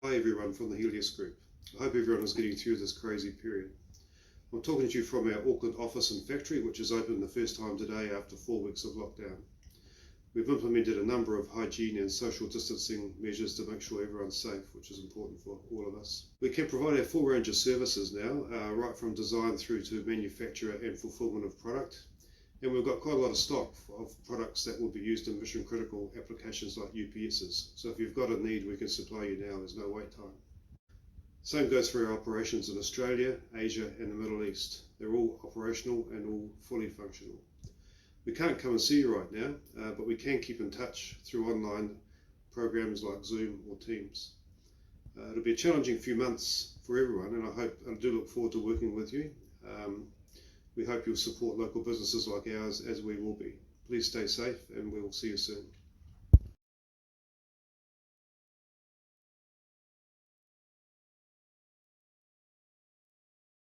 Hi everyone from the Helios group. I hope everyone is getting through this crazy period. I'm talking to you from our Auckland office and factory, which is open the first time today after 4 weeks of lockdown. We've implemented a number of hygiene and social distancing measures to make sure everyone's safe, which is important for all of us. We can provide our full range of services now, right from design through to manufacture and fulfillment of product. And we've got quite a lot of stock of products that will be used in mission critical applications like UPSs. So if you've got a need, we can supply you now, there's no wait time. Same goes for our operations in Australia, Asia and the Middle East. They're all operational and all fully functional. We can't come and see you right now, but we can keep in touch through online programs like Zoom or Teams. It'll be a challenging few months for everyone, and I do look forward to working with you. We hope you'll support local businesses like ours, as we will be. Please stay safe, and we will see you soon.